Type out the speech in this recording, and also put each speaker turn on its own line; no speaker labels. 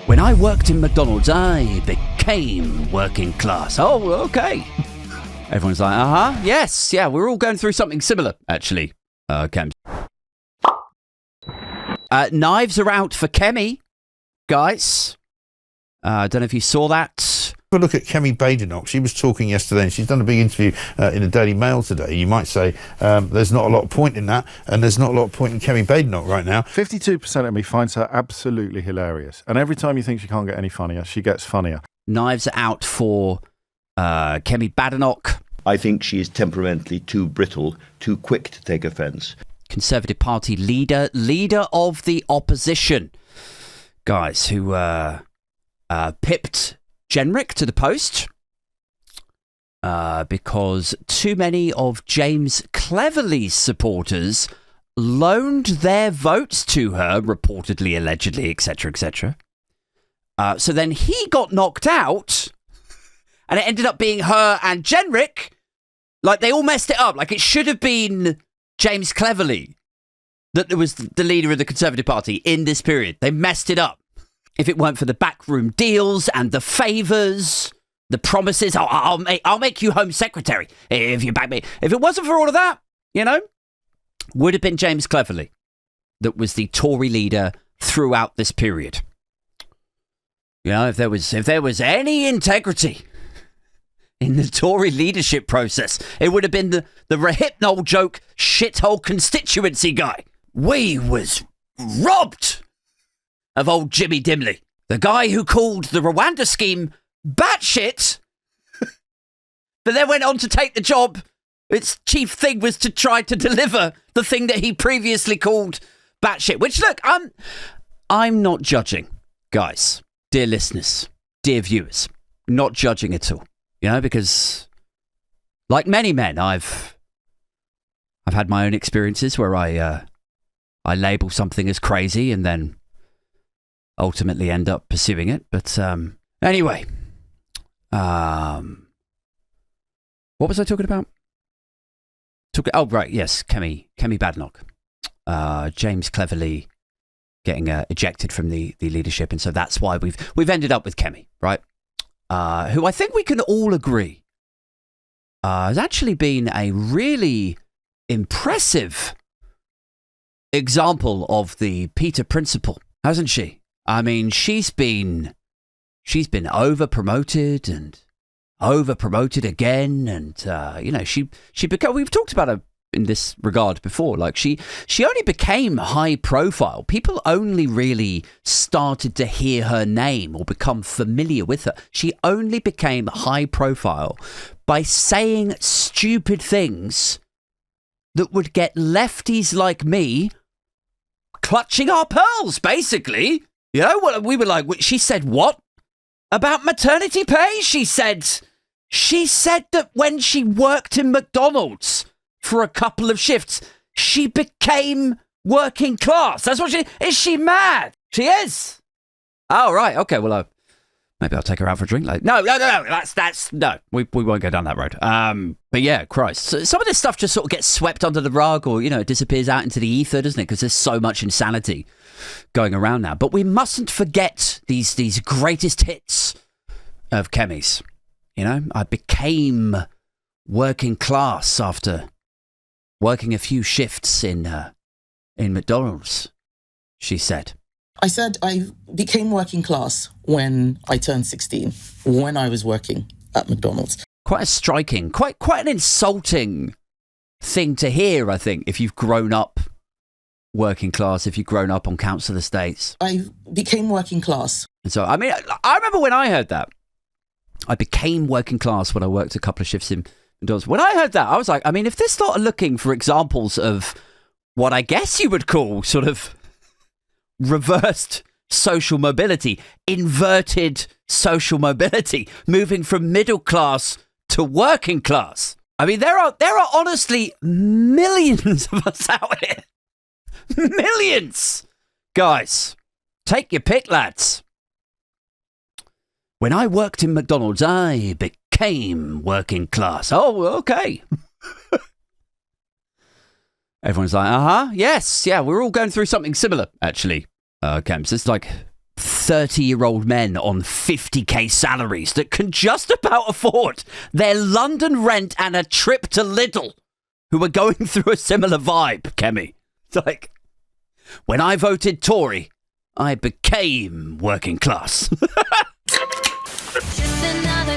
When I worked in McDonald's, I became working class. Oh, okay. Everyone's like, yes, yeah, we're all going through something similar, actually. Kemi. Knives are out for Kemi, guys. I don't know if you saw that.
Have a look at Kemi Badenoch. She was talking yesterday, and she's done a big interview in the Daily Mail today. You might say there's not a lot of point in that, and there's not a lot of point in Kemi Badenoch right now.
52% of me finds her absolutely hilarious. And every time you think she can't get any funnier, she gets funnier.
Knives are out for Kemi Badenoch.
I think she is temperamentally too brittle, too quick to take offence.
Conservative Party leader of the opposition. Guys, who pipped Jenrick to the post because too many of James Cleverly's supporters loaned their votes to her, reportedly, allegedly, etc., etc. So then he got knocked out, and it ended up being her and Jenrick. Like, they all messed it up. Like, it should have been James Cleverly that was the leader of the Conservative Party in this period. They messed it up. If it weren't for the backroom deals and the favours, the promises, I'll make you Home Secretary if you back me. If it wasn't for all of that, would have been James Cleverly that was the Tory leader throughout this period. If there was any integrity in the Tory leadership process, it would have been the Rohypnol joke shithole constituency guy. We was robbed of old Jimmy Dimley, the guy who called the Rwanda scheme batshit, but then went on to take the job. Its chief thing was to try to deliver the thing that he previously called batshit. Which, look, I'm not judging, guys, dear listeners, dear viewers, not judging at all. Because like many men, I've had my own experiences where I label something as crazy and then ultimately end up pursuing it. But anyway, what was I talking about? Right, yes, Kemi Badenoch. James Cleverly getting ejected from the leadership, and so that's why we've ended up with Kemi, right? Who I think we can all agree has actually been a really impressive example of the Peter Principle, hasn't she? I mean, she's been over-promoted and over-promoted again, and she became. We've talked about her in this regard before. Like she only became high profile. People only really started to hear her name or become familiar with her. She only became high profile by saying stupid things that would get lefties like me clutching our pearls, basically. What we were like, she said what? About maternity pay? She said that when she worked in McDonald's for a couple of shifts, she became working class. That's what is she mad? She is. Oh, right. Okay. Well, maybe I'll take her out for a drink. No. That's no. We won't go down that road. But yeah, Christ. So some of this stuff just sort of gets swept under the rug, or it disappears out into the ether, doesn't it? Because there's so much insanity going around now. But we mustn't forget these greatest hits of Kemi's. I became working class after working a few shifts in McDonald's, she said.
I said I became working class when I turned 16, when I was working at McDonald's.
Quite a striking, quite an insulting thing to hear, I think, if you've grown up working class, if you've grown up on council estates.
I became working class.
And so, I mean, I remember when I heard that. I became working class when I worked a couple of shifts in McDonald's. When I heard that, I was like, I mean, if they're started looking for examples of what I guess you would call sort of reversed social mobility, inverted social mobility, moving from middle class to working class. I mean, there are honestly millions of us out here. Millions! Guys, take your pick, lads. When I worked in McDonald's, I became working class. Oh, okay. Everyone's like, yes, yeah, we're all going through something similar, actually. Kemi, so it's like 30-year-old men on 50k salaries that can just about afford their London rent and a trip to Lidl who are going through a similar vibe, Kemi. It's like, when I voted Tory, I became working class.
Just another